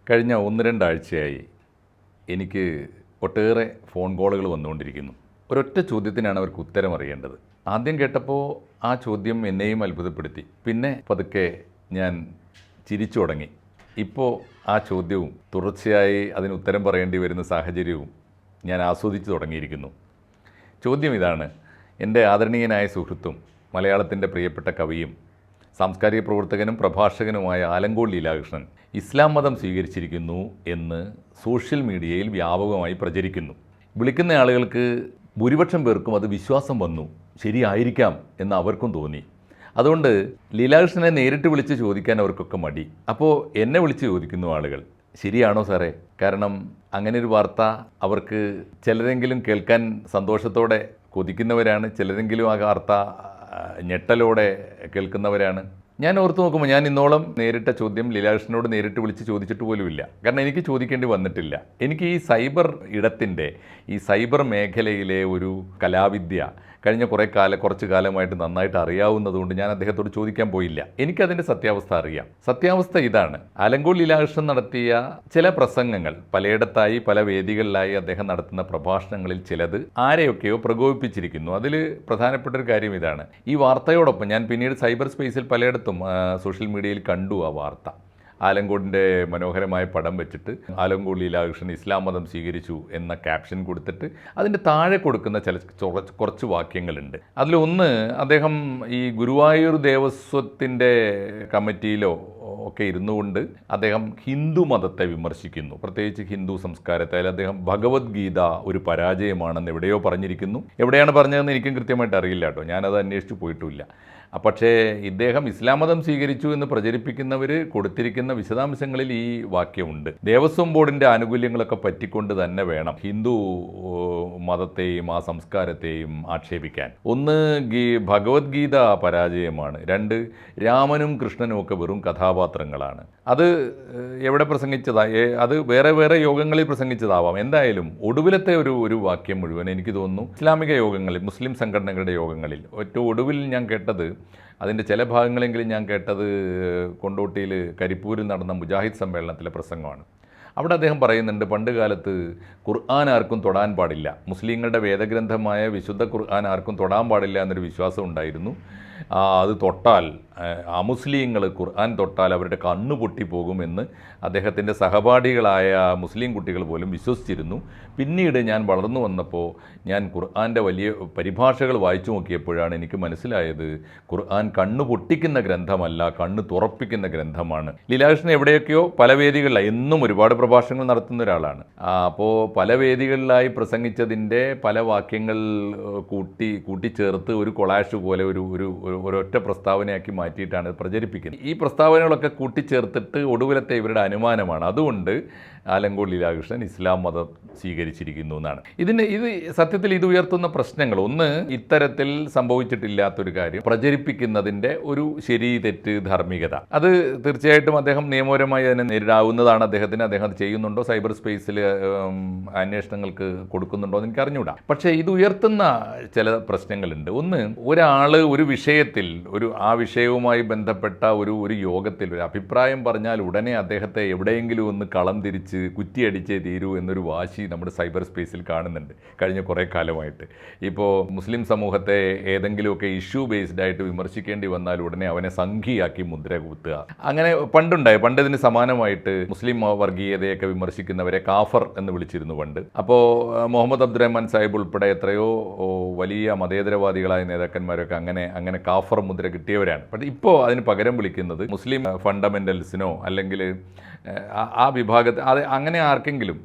കഴിഞ്ഞ 1-2 ആഴ്ചയായി എനിക്ക് ഒട്ടേറെ ഫോൺ കോളുകൾ വന്നുകൊണ്ടിരിക്കുന്നു. ഒരൊറ്റ ചോദ്യത്തിനാണ് അവർക്ക് ഉത്തരം അറിയേണ്ടത്. ആദ്യം കേട്ടപ്പോൾ ആ ചോദ്യം എന്നെയും അത്ഭുതപ്പെടുത്തി. പിന്നെ പതുക്കെ ഞാൻ ചിരിച്ചു തുടങ്ങി. ഇപ്പോൾ ആ ചോദ്യവും തുടർച്ചയായി അതിന് ഉത്തരം പറയേണ്ടി വരുന്ന സാഹചര്യവും ഞാൻ ആസ്വദിച്ചു തുടങ്ങിയിരിക്കുന്നു. ചോദ്യം ഇതാണ്: എൻ്റെ ആദരണീയനായ സുഹൃത്തും മലയാളത്തിൻ്റെ പ്രിയപ്പെട്ട കവിയും സാംസ്കാരിക പ്രവർത്തകനും പ്രഭാഷകനുമായ ആലങ്കോട് ലീലാകൃഷ്ണൻ ഇസ്ലാം മതം സ്വീകരിച്ചിരിക്കുന്നു എന്ന് സോഷ്യൽ മീഡിയയിൽ വ്യാപകമായി പ്രചരിക്കുന്നു. വിളിക്കുന്ന ആളുകൾക്ക് ഭൂരിപക്ഷം പേർക്കും അത് വിശ്വാസം വന്നു, ശരിയായിരിക്കാം എന്ന് അവർക്കും തോന്നി. അതുകൊണ്ട് ലീലാകൃഷ്ണനെ നേരിട്ട് വിളിച്ച് ചോദിക്കാൻ അവർക്കൊക്കെ മടി. അപ്പോൾ എന്നെ വിളിച്ച് ചോദിക്കുന്നു ആളുകൾ, ശരിയാണോ സാറേ? കാരണം അങ്ങനെ ഒരു വാർത്ത അവർക്ക് ചിലരെങ്കിലും കേൾക്കാൻ സന്തോഷത്തോടെ കൊതിക്കുന്നവരാണ്, ചിലരെങ്കിലും ആ വാർത്ത ഞെട്ടലോടെ കേൾക്കുന്നവരാണ്. ഞാൻ ഓർത്ത് നോക്കുമ്പോൾ ഞാൻ ഇന്നോളം നേരിട്ട ചോദ്യം ലീലാകൃഷ്ണനോട് നേരിട്ട് വിളിച്ച് ചോദിച്ചിട്ട് പോലുമില്ല. കാരണം എനിക്ക് ചോദിക്കേണ്ടി വന്നിട്ടില്ല. എനിക്ക് ഈ സൈബർ ഇടത്തിൻ്റെ, ഈ സൈബർ മേഖലയിലെ ഒരു കലാവിദ്യ കഴിഞ്ഞ കുറച്ച് കാലമായിട്ട് നന്നായിട്ട് അറിയാവുന്നതുകൊണ്ട് ഞാൻ അദ്ദേഹത്തോട് ചോദിക്കാൻ പോയില്ല. എനിക്കതിൻ്റെ സത്യാവസ്ഥ അറിയാം. സത്യാവസ്ഥ ഇതാണ്: ആലങ്കോട് ലീലാകൃഷ്ണൻ നടത്തിയ ചില പ്രസംഗങ്ങൾ, പലയിടത്തായി പല വേദികളിലായി അദ്ദേഹം നടത്തുന്ന പ്രഭാഷണങ്ങളിൽ ചിലത് ആരെയൊക്കെയോ പ്രകോപിപ്പിച്ചിരിക്കുന്നു. അതിൽ പ്രധാനപ്പെട്ട ഒരു കാര്യം ഇതാണ്. ഈ വാർത്തയോടൊപ്പം ഞാൻ പിന്നീട് സൈബർ സ്പേസിൽ പലയിടത്തും സോഷ്യൽ മീഡിയയിൽ കണ്ടു ആ വാർത്ത. ആലങ്കോടിൻ്റെ മനോഹരമായ പടം വെച്ചിട്ട് ആലങ്കോട് ലീലാകൃഷ്ണൻ ഇസ്ലാം മതം സ്വീകരിച്ചു എന്ന ക്യാപ്ഷൻ കൊടുത്തിട്ട് അതിൻ്റെ താഴെ കൊടുക്കുന്ന കുറച്ച് വാക്യങ്ങളുണ്ട്. അതിലൊന്ന്, അദ്ദേഹം ഈ ഗുരുവായൂർ ദേവസ്വത്തിൻ്റെ കമ്മിറ്റിയിലോ ഒക്കെ ഇരുന്നുകൊണ്ട് അദ്ദേഹം ഹിന്ദു മതത്തെ വിമർശിക്കുന്നു, പ്രത്യേകിച്ച് ഹിന്ദു സംസ്കാരത്തെ. അതിൽ അദ്ദേഹം ഭഗവത്ഗീത ഒരു പരാജയമാണെന്ന് എവിടെയോ പറഞ്ഞിരിക്കുന്നു. എവിടെയാണ് പറഞ്ഞതെന്ന് എനിക്കും കൃത്യമായിട്ട് അറിയില്ല കേട്ടോ, ഞാനത് അന്വേഷിച്ച് പോയിട്ടുമില്ല. പക്ഷേ ഇദ്ദേഹം ഇസ്ലാം മതം സ്വീകരിച്ചു എന്ന് പ്രചരിപ്പിക്കുന്നവർ കൊടുത്തിരിക്കുന്ന വിശദാംശങ്ങളിൽ ഈ വാക്യമുണ്ട്: ദേവസ്വം ബോർഡിൻ്റെ ആനുകൂല്യങ്ങളൊക്കെ പറ്റിക്കൊണ്ട് തന്നെ വേണം ഹിന്ദു മതത്തെയും ആ സംസ്കാരത്തെയും ആക്ഷേപിക്കാൻ. ഒന്ന്, ഭഗവത്ഗീത പരാജയമാണ്. 2, രാമനും കൃഷ്ണനും ഒക്കെ വെറും കഥാപാത്രങ്ങളാണ്. അത് എവിടെ പ്രസംഗിച്ചതാ? അത് വേറെ യോഗങ്ങളിൽ പ്രസംഗിച്ചതാവാം. എന്തായാലും ഒടുവിലത്തെ ഒരു വാക്യം മുഴുവൻ എനിക്ക് തോന്നുന്നു ഇസ്ലാമിക യോഗങ്ങളിൽ, മുസ്ലിം സംഘടനകളുടെ യോഗങ്ങളിൽ ഏറ്റവും ഒടുവിൽ ഞാൻ കേട്ടത്, അതിൻ്റെ ചില ഭാഗങ്ങളെങ്കിലും ഞാൻ കേട്ടത് കൊണ്ടോട്ടിയിൽ കരിപ്പൂരിൽ നടന്ന മുജാഹിദ് സമ്മേളനത്തിലെ പ്രസംഗമാണ്. അവിടെ അദ്ദേഹം പറയുന്നുണ്ട്, പണ്ട് കാലത്ത് ഖുർആൻ ആർക്കും തൊടാൻ പാടില്ല, മുസ്ലിങ്ങളുടെ വേദഗ്രന്ഥമായ വിശുദ്ധ ഖുർആൻ ആർക്കും തൊടാൻ പാടില്ല എന്നൊരു വിശ്വാസം ഉണ്ടായിരുന്നു. അത് തൊട്ടാൽ, അമുസ്ലിങ്ങൾ ഖുർആൻ തൊട്ടാൽ അവരുടെ കണ്ണു പൊട്ടിപ്പോകുമെന്ന് അദ്ദേഹത്തിൻ്റെ സഹപാഠികളായ മുസ്ലിം കുട്ടികൾ പോലും വിശ്വസിച്ചിരുന്നു. പിന്നീട് ഞാൻ വളർന്നു വന്നപ്പോൾ ഞാൻ ഖുർആൻ്റെ വലിയ പരിഭാഷകൾ വായിച്ചു നോക്കിയപ്പോഴാണ് എനിക്ക് മനസ്സിലായത് ഖുർആൻ കണ്ണു പൊട്ടിക്കുന്ന ഗ്രന്ഥമല്ല, കണ്ണ് തുറപ്പിക്കുന്ന ഗ്രന്ഥമാണ്. ലീലാകൃഷ്ണൻ എവിടെയൊക്കെയോ പല വേദികളിലായി എന്നും ഒരുപാട് പ്രഭാഷണങ്ങൾ നടത്തുന്ന ഒരാളാണ്. അപ്പോൾ പല വേദികളിലായി പ്രസംഗിച്ചതിൻ്റെ പല വാക്യങ്ങൾ കൂട്ടിച്ചേർത്ത് ഒരു കൊളാഷ് പോലെ ഒരൊറ്റ പ്രസ്താവനയാക്കി മാറ്റിയിട്ടാണ് പ്രചരിപ്പിക്കുന്നത്. ഈ പ്രസ്താവനകളൊക്കെ കൂട്ടിച്ചേർത്തിട്ട് ഒടുവിലത്തെ ഇവരുടെ അനുമാനമാണ്. അതുകൊണ്ട് ആലങ്കോട് ലീലാകൃഷ്ണൻ ഇസ്ലാം മതം സ്വീകരിച്ചിരിക്കുന്നു എന്നാണ്. ഇത് സത്യത്തിൽ ഇത് ഉയർത്തുന്ന പ്രശ്നങ്ങൾ, ഒന്ന്, ഇത്തരത്തിൽ സംഭവിച്ചിട്ടില്ലാത്തൊരു കാര്യം പ്രചരിപ്പിക്കുന്നതിൻ്റെ ഒരു ശരി തെറ്റ് ധാർമ്മികത. അത് തീർച്ചയായിട്ടും അദ്ദേഹം നിയമപരമായി അതിനെ നേരിടാവുന്നതാണ്. അദ്ദേഹം അത് ചെയ്യുന്നുണ്ടോ, സൈബർ സ്പേസിൽ അന്വേഷണങ്ങൾക്ക് കൊടുക്കുന്നുണ്ടോ എന്ന് എനിക്ക് അറിഞ്ഞുകൂടാ. പക്ഷേ ഇത് ഉയർത്തുന്ന ചില പ്രശ്നങ്ങളുണ്ട്. ഒന്ന്, ഒരാൾ ഒരു വിഷയത്തിൽ ആ വിഷയവുമായി ബന്ധപ്പെട്ട ഒരു യോഗത്തിൽ ഒരു അഭിപ്രായം പറഞ്ഞാൽ ഉടനെ അദ്ദേഹത്തെ എവിടെയെങ്കിലും ഒന്ന് കളം തിരിച്ച് കുറ്റിയടിച്ചേ തീരൂ എന്നൊരു വാശി നമ്മുടെ സൈബർ സ്പേസിൽ കാണുന്നുണ്ട് കഴിഞ്ഞ കുറേ കാലമായിട്ട്. ഇപ്പോൾ മുസ്ലിം സമൂഹത്തെ ഏതെങ്കിലുമൊക്കെ ഇഷ്യൂ ബേസ്ഡ് ആയിട്ട് വിമർശിക്കേണ്ടി വന്നാൽ ഉടനെ അവനെ സംഘിയാക്കി മുദ്ര കുത്തുക. അങ്ങനെ പണ്ടിതിന് സമാനമായിട്ട് മുസ്ലിം വർഗീയതയൊക്കെ വിമർശിക്കുന്നവരെ കാഫർ എന്ന് വിളിച്ചിരുന്നു പണ്ട്. അപ്പോൾ മുഹമ്മദ് അബ്ദുറഹ്മാൻ സാഹിബ് ഉൾപ്പെടെ എത്രയോ വലിയ മതേതരവാദികളായ നേതാക്കന്മാരൊക്കെ അങ്ങനെ കാഫർ മുദ്ര കിട്ടിയവരാണ്. പക്ഷേ ഇപ്പോൾ അതിന് പകരം വിളിക്കുന്നത് മുസ്ലിം ഫണ്ടമെൻ്റൽസിനോ അല്ലെങ്കിൽ ആ വിഭാഗത്തെ അങ്ങനെ ആർക്കെങ്കിലും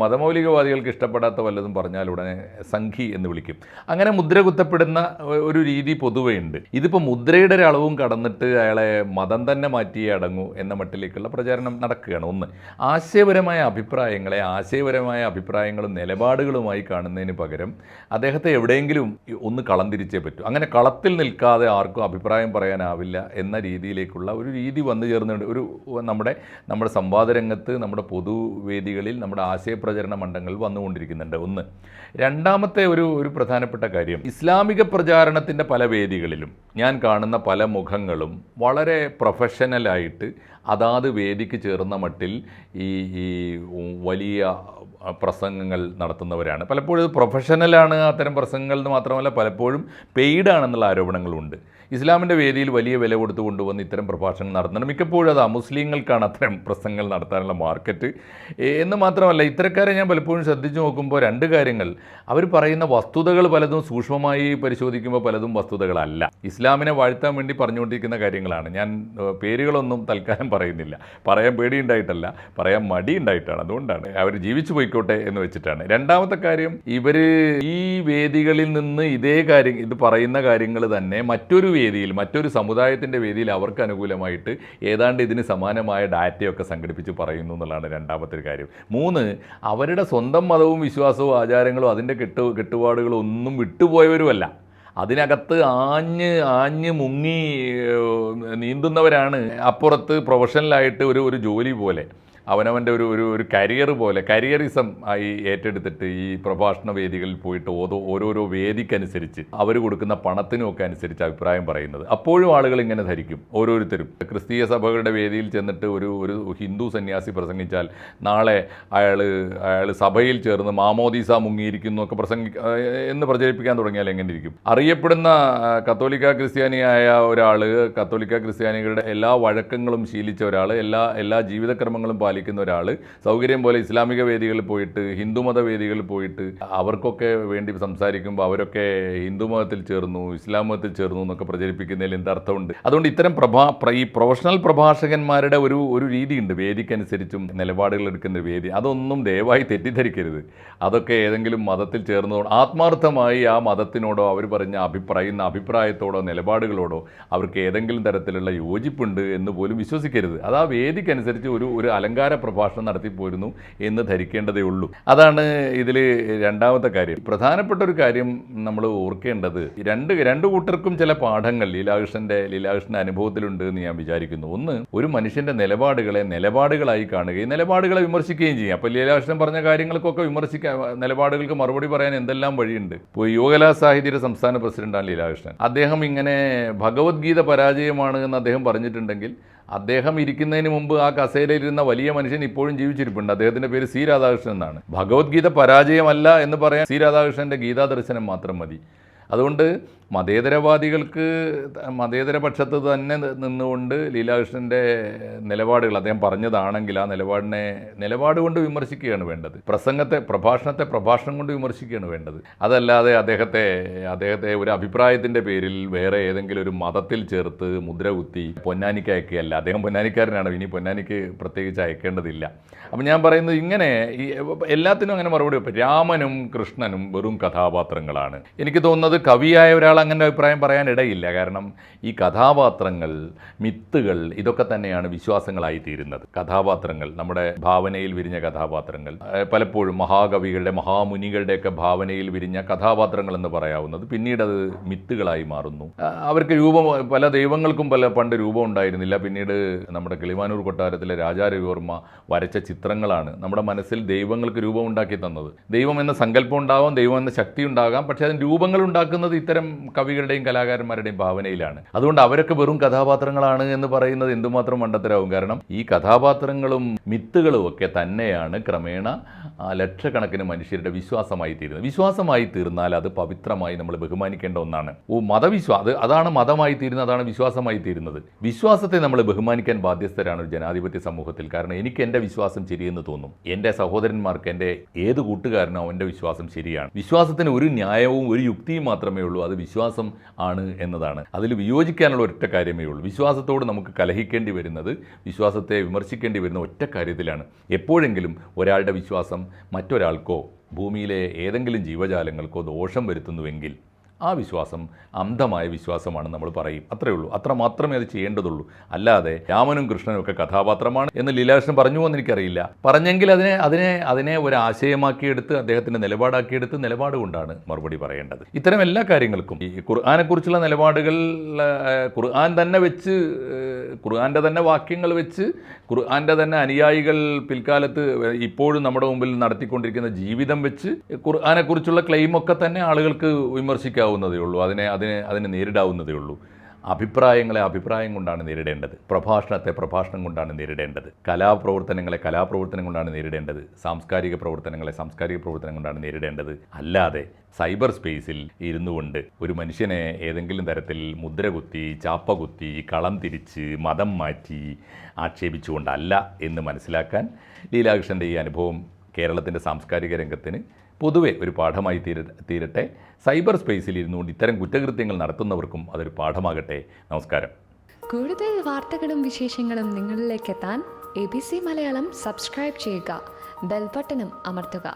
മതമൗലികവാദികൾക്ക് ഇഷ്ടപ്പെടാത്ത വല്ലതും പറഞ്ഞാൽ ഉടനെ സംഘി എന്ന് വിളിക്കും. അങ്ങനെ മുദ്ര കുത്തപ്പെടുന്ന ഒരു രീതി പൊതുവേ ഉണ്ട്. ഇതിപ്പോൾ മുദ്രയുടെ ഒരു അളവും കടന്നിട്ട് അയാളെ മതം തന്നെ മാറ്റിയേ അടങ്ങൂ എന്ന മട്ടിലേക്കുള്ള പ്രചാരണം നടക്കുകയാണ്. ഒന്ന്, ആശയപരമായ അഭിപ്രായങ്ങളും നിലപാടുകളുമായി കാണുന്നതിന് പകരം അദ്ദേഹത്തെ എവിടെയെങ്കിലും ഒന്ന് കളം തിരിച്ചേ പറ്റൂ. അങ്ങനെ കളത്തിൽ നിൽക്കാതെ ആർക്കും അഭിപ്രായം പറയാനാവില്ല എന്ന രീതിയിലേക്കുള്ള ഒരു രീതി വന്നു ചേർന്നുണ്ട്. നമ്മുടെ സംവാദരംഗത്ത്, നമ്മുടെ പൊതുവേദികളിൽ, നമ്മുടെ ആശയപ്രചരണ മണ്ഡലങ്ങളിൽ വന്നുകൊണ്ടിരിക്കുന്നുണ്ട്. ഒന്ന്. രണ്ടാമത്തെ ഒരു പ്രധാനപ്പെട്ട കാര്യം, ഇസ്ലാമിക പ്രചാരണത്തിൻ്റെ പല വേദികളിലും ഞാൻ കാണുന്ന പല മുഖങ്ങളും വളരെ പ്രൊഫഷണലായിട്ട് അതാത് വേദിക്ക് ചേർന്ന മട്ടിൽ ഈ ഈ വലിയ പ്രസംഗങ്ങൾ നടത്തുന്നവരാണ്. പലപ്പോഴും ഇത് പ്രൊഫഷണലാണ് അത്തരം പ്രസംഗങ്ങൾ എന്ന് മാത്രമല്ല, പലപ്പോഴും പെയ്ഡാണെന്നുള്ള ആരോപണങ്ങളുണ്ട്. ഇസ്ലാമിൻ്റെ വേദിയിൽ വലിയ വില കൊടുത്ത് കൊണ്ടുവന്ന് ഇത്തരം പ്രഭാഷണങ്ങൾ നടത്തുന്നുണ്ട്. മിക്കപ്പോഴും അത് അമുസ്ലിങ്ങൾക്കാണ് അത്തരം പ്രസംഗങ്ങൾ നടത്താനുള്ള മാർക്കറ്റ് എന്ന് മാത്രമല്ല, ഇത്തരക്കാരെ ഞാൻ പലപ്പോഴും ശ്രദ്ധിച്ചു നോക്കുമ്പോൾ രണ്ട് കാര്യങ്ങൾ. അവർ പറയുന്ന വസ്തുതകൾ പലതും സൂക്ഷ്മമായി പരിശോധിക്കുമ്പോൾ പലതും വസ്തുതകളല്ല. ഇസ്ലാമിനെ വാഴ്ത്താൻ വേണ്ടി പറഞ്ഞുകൊണ്ടിരിക്കുന്ന കാര്യങ്ങളാണ്. ഞാൻ പേരുകളൊന്നും തൽക്കാലം പറയുന്നില്ല, പറയാൻ പേടിയുണ്ടായിട്ടല്ല, പറയാൻ മടിയുണ്ടായിട്ടാണ്. അതുകൊണ്ടാണ് അവർ ജീവിച്ചു പോയിക്കോട്ടെ എന്ന് വെച്ചിട്ടാണ്. രണ്ടാമത്തെ കാര്യം, ഇവർ ഈ വേദികളിൽ നിന്ന് ഇതേ കാര്യം, ഇത് പറയുന്ന കാര്യങ്ങൾ തന്നെ മറ്റൊരു വേദിയിൽ, മറ്റൊരു സമുദായത്തിൻ്റെ വേദിയിൽ അവർക്ക് അനുകൂലമായിട്ട് ഏതാണ്ട് ഇതിന് സമാനമായ ഡാറ്റയൊക്കെ സംഘടിപ്പിച്ച് പറയുന്നു എന്നുള്ളതാണ് രണ്ടാമത്തെ ഒരു കാര്യം. മൂന്ന്, അവരുടെ സ്വന്തം മതവും വിശ്വാസവും ആചാരങ്ങളും അതിൻ്റെ കെട്ടുപാടുകളും ഒന്നും വിട്ടുപോയവരുമല്ല. അതിനകത്ത് ആഞ്ഞ് മുങ്ങി നീന്തുന്നവരാണ്. അപ്പുറത്ത് പ്രൊഫഷണലായിട്ട് ഒരു ജോലി പോലെ, അവനവൻ്റെ ഒരു കരിയർ പോലെ, കരിയറിസം ആയി ഏറ്റെടുത്തിട്ട് ഈ പ്രഭാഷണ വേദികളിൽ പോയിട്ട് ഓരോരോ വേദിക്കനുസരിച്ച് അവർ കൊടുക്കുന്ന പണത്തിനുമൊക്കെ അനുസരിച്ച് അഭിപ്രായം പറയുന്നത്. അപ്പോഴും ആളുകൾ ഇങ്ങനെ ധരിക്കും, ഓരോരുത്തരും ക്രിസ്തീയ സഭകളുടെ വേദിയിൽ ചെന്നിട്ട് ഒരു ഹിന്ദു സന്യാസി പ്രസംഗിച്ചാൽ നാളെ അയാൾ സഭയിൽ ചേർന്ന് മാമോദീസ മുങ്ങിയിരിക്കുന്നു ഒക്കെ എന്ന് പ്രചരിപ്പിക്കാൻ തുടങ്ങിയാൽ എങ്ങനെ ഇരിക്കും? അറിയപ്പെടുന്ന കത്തോലിക്ക ക്രിസ്ത്യാനിയായ ഒരാൾ, കത്തോലിക്ക ക്രിസ്ത്യാനികളുടെ എല്ലാ വഴക്കങ്ങളും ശീലിച്ച ഒരാൾ, എല്ലാ ജീവിതക്രമങ്ങളും പാലിക്കുന്ന ഒരാൾ സൗകര്യം പോലെ ഇസ്ലാമിക വേദികളിൽ പോയിട്ട്, ഹിന്ദുമത വേദികളിൽ പോയിട്ട് അവർക്കൊക്കെ വേണ്ടി സംസാരിക്കുമ്പോൾ അവരൊക്കെ ഹിന്ദു മതത്തിൽ ചേർന്നു, ഇസ്ലാം മതത്തിൽ ചേർന്നു എന്നൊക്കെ പ്രചരിപ്പിക്കുന്നതിൽ എന്തർത്ഥമുണ്ട്? അതുകൊണ്ട് ഇത്തരം ഈ പ്രൊഫഷണൽ പ്രഭാഷകന്മാരുടെ ഒരു രീതിയുണ്ട്, വേദിക്കനുസരിച്ചും നിലപാടുകൾ എടുക്കുന്ന വേദി. അതൊന്നും ദയവായി തെറ്റിദ്ധരിക്കരുത്. അതൊക്കെ ഏതെങ്കിലും മതത്തിൽ ചേർന്നതോടെ ആത്മാർത്ഥമായി ആ മതത്തിനോടോ അവർ പറയുന്ന അഭിപ്രായത്തോടോ നിലപാടുകളോടോ അവർക്ക് ഏതെങ്കിലും തരത്തിലുള്ള യോജിപ്പുണ്ട് എന്ന് പോലും വിശ്വസിക്കരുത്. അത് ആ വേദിക്കനുസരിച്ച് ഒരു അലങ്കാര പ്രഭാഷണം നടത്തിപ്പോരുന്നു എന്ന് ധരിക്കേണ്ടതേ ഉള്ളൂ. അതാണ് ഇതിൽ രണ്ടാമത്തെ കാര്യം. പ്രധാനപ്പെട്ട ഒരു കാര്യം നമ്മൾ ഓർക്കേണ്ടത്, രണ്ട് കൂട്ടർക്കും ചില പാഠങ്ങൾ ലീലാകൃഷ്ണൻ്റെ അനുഭവത്തിലുണ്ട് എന്ന് ഞാൻ വിചാരിക്കുന്നു. ഒന്ന്, ഒരു മനുഷ്യൻ്റെ നിലപാടുകളായി കാണുകയും നിലപാടുകളെ വിമർശിക്കുകയും ചെയ്യും. അപ്പോൾ ലീലാകൃഷ്ണൻ പറഞ്ഞ കാര്യങ്ങൾക്കൊക്കെ നിലപാടുകൾക്ക് മറുപടി പറയാൻ എന്തെല്ലാം വഴിയുണ്ട്. ഇപ്പോൾ യോഗകലാ സാഹിത്യയുടെ സംസ്ഥാന പ്രസിഡന്റാണ് ലീലാകൃഷ്ണൻ. അദ്ദേഹം ഇങ്ങനെ ഭഗവത്ഗീത പരാജയമാണ് എന്ന് അദ്ദേഹം പറഞ്ഞിട്ടുണ്ടെങ്കിൽ, അദ്ദേഹം ഇരിക്കുന്നതിന് മുമ്പ് ആ കസേരയിലിരുന്ന വലിയ മനുഷ്യൻ ഇപ്പോഴും ജീവിച്ചിരിപ്പുണ്ട്. അദ്ദേഹത്തിൻ്റെ പേര് സി രാധാകൃഷ്ണൻ എന്നാണ്. ഭഗവത്ഗീത പരാജയമല്ല എന്ന് പറയാൻ സി രാധാകൃഷ്ണൻ്റെ ഗീതാദർശനം മാത്രം മതി. അതുകൊണ്ട് മതേതരവാദികൾക്ക് മതേതര പക്ഷത്ത് തന്നെ നിന്നുകൊണ്ട് ലീലാകൃഷ്ണൻ്റെ നിലപാടുകൾ അദ്ദേഹം പറഞ്ഞതാണെങ്കിൽ ആ നിലപാട് കൊണ്ട് വിമർശിക്കുകയാണ് വേണ്ടത്. പ്രഭാഷണത്തെ പ്രഭാഷണം കൊണ്ട് വിമർശിക്കുകയാണ് വേണ്ടത്. അതല്ലാതെ അദ്ദേഹത്തെ ഒരു അഭിപ്രായത്തിൻ്റെ പേരിൽ വേറെ ഏതെങ്കിലും ഒരു മതത്തിൽ ചേർത്ത് മുദ്ര കുത്തി പൊന്നാനിക്ക് അയക്കുകയല്ല. അദ്ദേഹം പൊന്നാനിക്കാരനാണ്, ഇനി പൊന്നാനിക്ക് പ്രത്യേകിച്ച് അയക്കേണ്ടതില്ല. അപ്പം ഞാൻ പറയുന്നത് ഇങ്ങനെ എല്ലാത്തിനും അങ്ങനെ മറുപടി വെക്കും. രാമനും കൃഷ്ണനും വെറും കഥാപാത്രങ്ങളാണ്. എനിക്ക് തോന്നുന്നത് കവിയായ ഒരാൾ അങ്ങനെ അഭിപ്രായം പറയാൻ ഇടയില്ല. കാരണം ഈ കഥാപാത്രങ്ങൾ, മിത്തുകൾ, ഇതൊക്കെ തന്നെയാണ് വിശ്വാസങ്ങളായി തീരുന്നത്. കഥാപാത്രങ്ങൾ, നമ്മുടെ ഭാവനയിൽ വിരിഞ്ഞ കഥാപാത്രങ്ങൾ, പലപ്പോഴും മഹാകവികളുടെ മഹാമുനികളുടെയൊക്കെ ഭാവനയിൽ വിരിഞ്ഞ കഥാപാത്രങ്ങൾ എന്ന് പറയാവുന്നത് പിന്നീട് അത് മിത്തുകളായി മാറുന്നു. അവർക്ക് പല ദൈവങ്ങൾക്കും പണ്ട് രൂപം ഉണ്ടായിരുന്നില്ല. പിന്നീട് നമ്മുടെ കിളിമാനൂർ കൊട്ടാരത്തിലെ രാജാരവിവർമ്മ വരച്ച ചിത്രങ്ങളാണ് നമ്മുടെ മനസ്സിൽ ദൈവങ്ങൾക്ക് രൂപം ഉണ്ടാക്കി തന്നത്. ദൈവം എന്ന സങ്കല്പം ഉണ്ടാവാം, ദൈവം എന്ന ശക്തി ഉണ്ടാകാം, പക്ഷേ അതിന് രൂപങ്ങൾ ഉണ്ടാക്കുന്നത് ഇത്തരം കവികളുടെയും കലാകാരന്മാരുടെയും ഭാവനയിലാണ്. അതുകൊണ്ട് അവരൊക്കെ വെറും കഥാപാത്രങ്ങളാണ് എന്ന് പറയുന്നത് എന്തുമാത്രം മണ്ടത്തരാവും. കാരണം ഈ കഥാപാത്രങ്ങളും മിത്തുകളും ഒക്കെ തന്നെയാണ് ക്രമേണ ലക്ഷക്കണക്കിന് മനുഷ്യരുടെ വിശ്വാസമായി തീരുന്നത്. വിശ്വാസമായി തീർന്നാൽ അത് പവിത്രമായി നമ്മൾ ബഹുമാനിക്കേണ്ട ഒന്നാണ്. അതാണ് മതമായി തീരുന്നത്, അതാണ് വിശ്വാസമായി തീരുന്നത്. വിശ്വാസത്തെ നമ്മൾ ബഹുമാനിക്കാൻ ബാധ്യസ്ഥരാണ് ഒരു ജനാധിപത്യ സമൂഹത്തിൽ. കാരണം എനിക്ക് എൻ്റെ വിശ്വാസം ശരിയെന്ന് തോന്നും, എൻ്റെ സഹോദരന്മാർക്ക്, എൻ്റെ ഏത് കൂട്ടുകാരനോ അവൻ്റെ വിശ്വാസം ശരിയാണ്. വിശ്വാസത്തിന് ഒരു ന്യായവും ഒരു യുക്തിയും മാത്രമേ ഉള്ളൂ, അത് വിശ്വാസം ആണ് എന്നതാണ്. അതിൽ വിയോജിക്കാനുള്ള ഒറ്റ കാര്യമേ ഉള്ളൂ. വിശ്വാസത്തോട് നമുക്ക് കലഹിക്കേണ്ടി വരുന്നത്, വിശ്വാസത്തെ വിമർശിക്കേണ്ടി വരുന്ന ഒറ്റ കാര്യത്തിലാണ്. എപ്പോഴെങ്കിലും ഒരാളുടെ വിശ്വാസം മറ്റൊരാൾക്കോ ഭൂമിയിലെ ഏതെങ്കിലും ജീവജാലങ്ങൾക്കോ ദോഷം വരുത്തുന്നുവെങ്കിൽ ആ വിശ്വാസം അന്ധമായ വിശ്വാസമാണ് നമ്മൾ പറയും. അത്രയേ ഉള്ളൂ. അത്ര മാത്രമേ അത് ചെയ്യേണ്ടതുള്ളൂ. അല്ലാതെ രാമനും കൃഷ്ണനും ഒക്കെ കഥാപാത്രമാണ് എന്ന് ലീലാകൃഷ്ണൻ പറഞ്ഞു എന്ന് എനിക്കറിയില്ല. പറഞ്ഞെങ്കിൽ അതിനെ ഒരു ആശയമാക്കിയെടുത്ത് അദ്ദേഹത്തിൻ്റെ നിലപാടാക്കിയെടുത്ത് നിലപാട് കൊണ്ടാണ് മറുപടി പറയേണ്ടത്. ഇത്തരം എല്ലാ കാര്യങ്ങൾക്കും ഈ ഖുർആനെക്കുറിച്ചുള്ള നിലപാടുകൾ ഖുർആൻ്റെ തന്നെ വാക്യങ്ങൾ വെച്ച് ഖുർആൻ്റെ തന്നെ അനുയായികൾ പിൽക്കാലത്ത് ഇപ്പോഴും നമ്മുടെ മുമ്പിൽ നടത്തിക്കൊണ്ടിരിക്കുന്ന ജീവിതം വെച്ച് ഖുർആനെക്കുറിച്ചുള്ള ക്ലെയിമൊക്കെ തന്നെ ആളുകൾക്ക് വിമർശിക്കാവുന്നതേ ഉള്ളൂ, അതിനെ നേരിടാവുന്നതേ ഉള്ളൂ. അഭിപ്രായങ്ങളെ അഭിപ്രായം കൊണ്ടാണ് നേരിടേണ്ടത്, പ്രഭാഷണത്തെ പ്രഭാഷണം കൊണ്ടാണ് നേരിടേണ്ടത്, കലാപ്രവർത്തനങ്ങളെ കലാപ്രവർത്തനം കൊണ്ടാണ് നേരിടേണ്ടത്, സാംസ്കാരിക പ്രവർത്തനങ്ങളെ സാംസ്കാരിക പ്രവർത്തനം കൊണ്ടാണ് നേരിടേണ്ടത്. അല്ലാതെ സൈബർ സ്പേസിൽ ഇരുന്നു കൊണ്ട് ഒരു മനുഷ്യനെ ഏതെങ്കിലും തരത്തിൽ മുദ്ര കുത്തി, ചാപ്പ കുത്തി, കളം തിരിച്ച്, മതം മാറ്റി ആക്ഷേപിച്ചുകൊണ്ടല്ല എന്ന് മനസ്സിലാക്കാൻ ലീലാകൃഷ്ണൻ്റെ ഈ അനുഭവം കേരളത്തിൻ്റെ സാംസ്കാരിക രംഗത്തിന് പൊതുവെ ഒരു പാഠമായി തീരട്ടെ. സൈബർ സ്പേസിൽ ഇരുന്നുകൊണ്ട് ഇത്തരം കുറ്റകൃത്യങ്ങൾ നടത്തുന്നവർക്കും അതൊരു പാഠമാകട്ടെ. നമസ്കാരം. കൂടുതൽ വാർത്തകളും വിശേഷങ്ങളും നിങ്ങളിലേക്ക് എത്താൻ ABC മലയാളം സബ്സ്ക്രൈബ് ചെയ്യുക, ബെൽ ബട്ടണും അമർത്തുക.